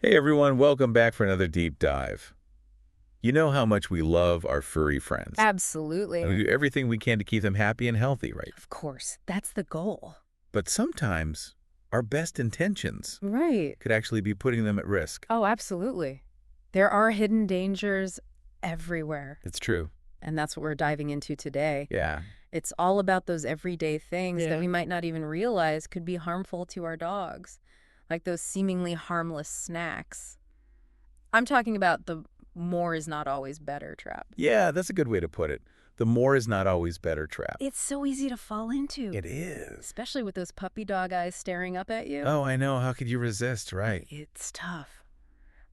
Hey everyone, welcome back for another deep dive. You know how much we love our furry friends, and we Absolutely. do everything we can to keep them happy and healthy, right? Of course, that's the goal. But sometimes our best intentions Right. could actually be putting them at risk. Oh, absolutely. There are hidden dangers everywhere, It's true. and that's what we're diving into today. Yeah. It's all about those everyday things that Yeah. we might not even realize could be harmful to our dogs, like those seemingly harmless snacks. I'm talking about the more is not always better trap. Yeah, that's a good way to put it. The more is not always better trap. It's so easy to fall into, It is. especially with those puppy dog eyes staring up at you. Oh, I know. How could you resist, right? It's tough.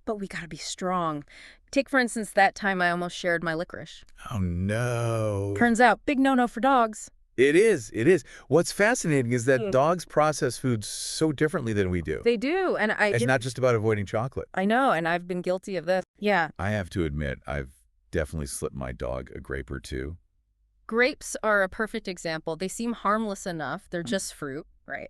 But we gotta be strong. Take, for instance, that time I almost shared my licorice. Oh no. Turns out, big no-no for dogs. It is. It is. What's fascinating is that Mm. dogs process food so differently than we do. They do, and It's not just about avoiding chocolate. I know, and I've been guilty of this. Yeah. I have to admit, I've definitely slipped my dog a grape or two. Grapes are a perfect example. They seem harmless enough. They're just fruit, right?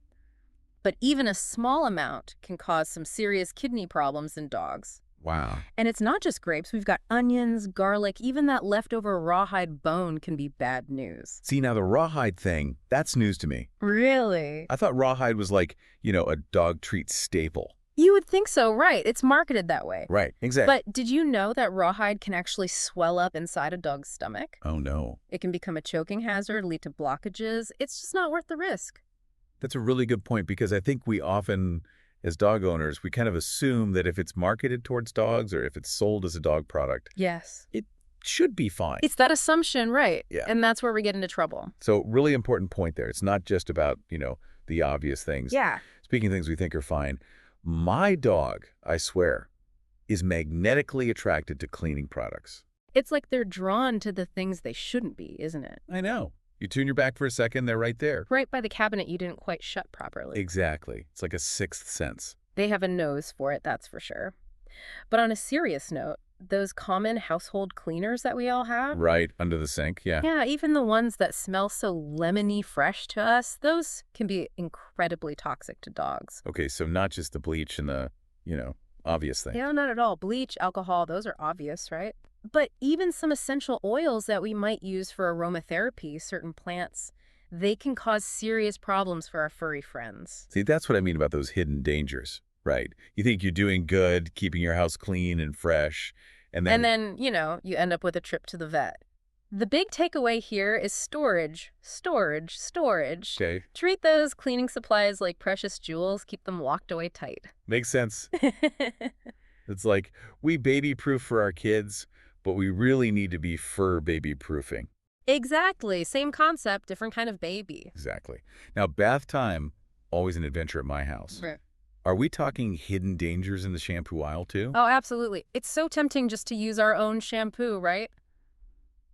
But even a small amount can cause some serious kidney problems in dogs. Wow. And it's not just grapes. We've got onions, garlic, even that leftover rawhide bone can be bad news. See, now the rawhide thing, that's news to me. Really? I thought rawhide was like, a dog treat staple. You would think so, right? It's marketed that way. Right, exactly. But did you know that rawhide can actually swell up inside a dog's stomach? Oh, no. It can become a choking hazard, lead to blockages. It's just not worth the risk. That's a really good point because I think we often, as dog owners, we kind of assume that if it's marketed towards dogs or if it's sold as a dog product, Yes. it should be fine. It's that assumption, right? Yeah. And that's where we get into trouble. So really important point there. It's not just about, the obvious things. Yeah. Speaking of things we think are fine, my dog, I swear, is magnetically attracted to cleaning products. It's like they're drawn to the things they shouldn't be, isn't it? I know. You tune your back for a second, they're right there. Right by the cabinet you didn't quite shut properly. Exactly. It's like a sixth sense. They have a nose for it, that's for sure. But on a serious note, those common household cleaners that we all have, Right under the sink, yeah. yeah, even the ones that smell so lemony fresh to us, those can be incredibly toxic to dogs. Okay, so not just the bleach and the, obvious thing. Yeah, not at all. Bleach, alcohol, those are obvious, right? But even some essential oils that we might use for aromatherapy, certain plants, they can cause serious problems for our furry friends. See, that's what I mean about those hidden dangers, right? You think you're doing good, keeping your house clean and fresh, and then... And then, you end up with a trip to the vet. The big takeaway here is storage, storage, storage. Okay, Treat those cleaning supplies like precious jewels. Keep them locked away tight. makes sense. It's like, we baby-proof for our kids, but we really need to be fur baby-proofing. Exactly. Same concept, different kind of baby. Exactly. Now, bath time, always an adventure at my house. Right. Are we talking hidden dangers in the shampoo aisle, too? Oh, absolutely. It's so tempting just to use our own shampoo, right?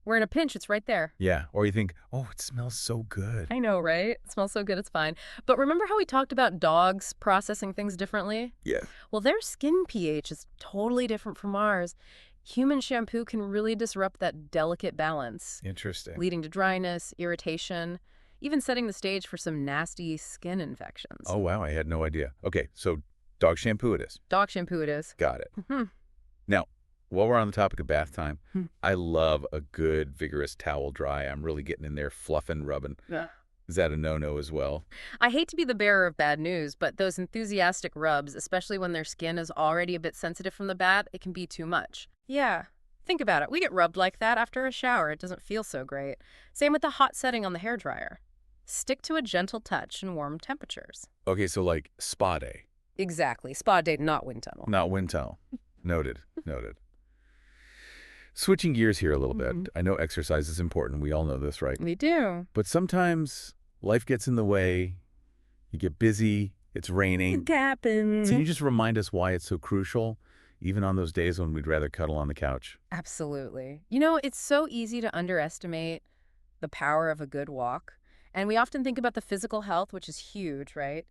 We're in a pinch, it's right there. Yeah, or you think, oh, it smells so good. I know, right? It smells so good, it's fine. But remember how we talked about dogs processing things differently? Yeah. Well, their skin pH is totally different from ours. Human shampoo can really disrupt that delicate balance, Interesting. leading to dryness, irritation, even setting the stage for some nasty skin infections. Oh, wow, I had no idea. Okay, so dog shampoo it is. Dog shampoo it is. Got it. Mhm. Now, while we're on the topic of bath time, Hmm. I love a good, vigorous towel dry. I'm really getting in there, fluffing, rubbing. Yeah. Is that a no-no as well? I hate to be the bearer of bad news, but those enthusiastic rubs, especially when their skin is already a bit sensitive from the bath, it can be too much. Yeah. Think about it. We get rubbed like that after a shower. It doesn't feel so great. Same with the hot setting on the hairdryer. Stick to a gentle touch and warm temperatures. Okay, so like spa day, Exactly. Spa day, not wind tunnel. not wind tunnel. Noted, noted. Switching gears here a little bit. Mhm. I know exercise is important. We all know this, right? We do. But sometimes life gets in the way. You get busy. It's raining. It happens. Can you just remind us why it's so crucial, even on those days when we'd rather cuddle on the couch? Absolutely. It's so easy to underestimate the power of a good walk. And we often think about the physical health, which is huge, right?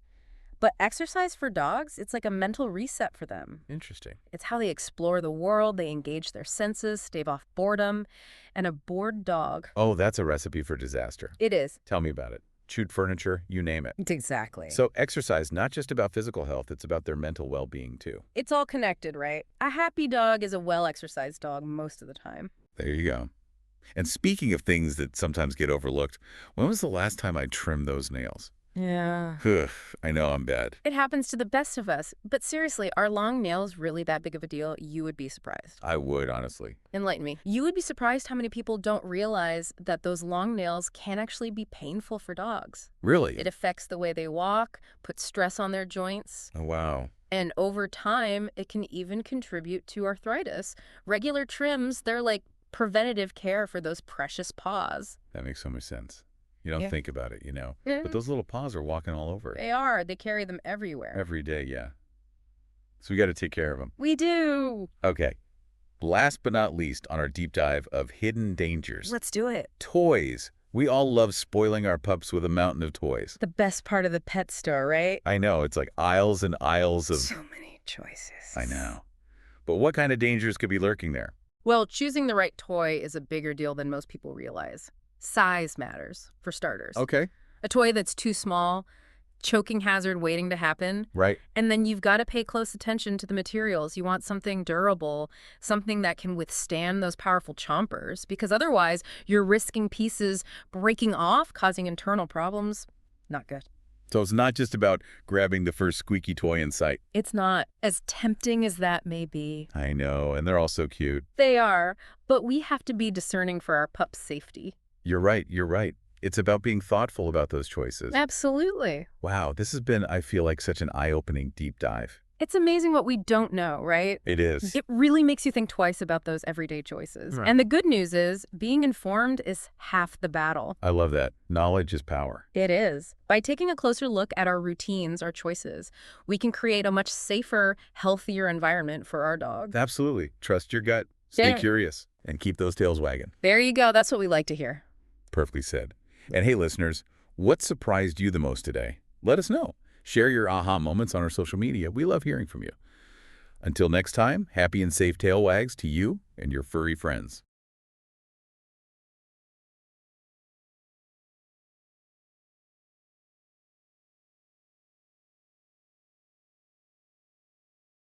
But exercise for dogs, it's like a mental reset for them. Interesting. It's how they explore the world, they engage their senses, stave off boredom. And a bored dog, Oh, that's a recipe for disaster. it is. Tell me about it. chewed furniture, you name it. Exactly. So exercise, not just about physical health, it's about their mental well-being too. It's all connected, right? A happy dog is a well-exercised dog most of the time. There you go. And speaking of things that sometimes get overlooked, when was the last time I trimmed those nails? Yeah. Ugh, I know I'm bad. It happens to the best of us. But seriously, are long nails really that big of a deal? You would be surprised. I would, honestly. Enlighten me. You would be surprised how many people don't realize that those long nails can actually be painful for dogs. Really? It affects the way they walk, puts stress on their joints, Oh, wow. and over time, it can even contribute to arthritis. Regular trims, they're like preventative care for those precious paws. That makes so much sense. You don't Yeah. think about it, you know. Yeah. But those little paws are walking all over. They are. They carry them everywhere. Every day, yeah. So we got to take care of them. We do. Okay. Last but not least on our deep dive of hidden dangers. Let's do it. Toys. We all love spoiling our pups with a mountain of toys. The best part of the pet store, right? I know, it's like aisles and aisles of... So many choices. I know. But what kind of dangers could be lurking there? Well, choosing the right toy is a bigger deal than most people realize. Size matters, for starters. Okay. A toy that's too small, choking hazard waiting to happen. Right. And then you've got to pay close attention to the materials. You want something durable, something that can withstand those powerful chompers, because otherwise you're risking pieces breaking off, causing internal problems. Not good. So it's not just about grabbing the first squeaky toy in sight. It's not, as tempting as that may be. I know, and they're all so cute. They are, but we have to be discerning for our pup's safety. You're right, you're right. It's about being thoughtful about those choices. Absolutely. Wow, this has been, I feel like, such an eye-opening deep dive. It's amazing what we don't know, right? It is. It really makes you think twice about those everyday choices. Right. And the good news is, being informed is half the battle. I love that. Knowledge is power. It is. By taking a closer look at our routines, our choices, we can create a much safer, healthier environment for our dog. Absolutely. Trust your gut. Stay Yeah. curious. And keep those tails wagging. There you go. That's what we like to hear. Perfectly said. And hey, listeners, what surprised you the most today? Let us know. Share your aha moments on our social media. We love hearing from you. Until next time, happy and safe tail wags to you and your furry friends.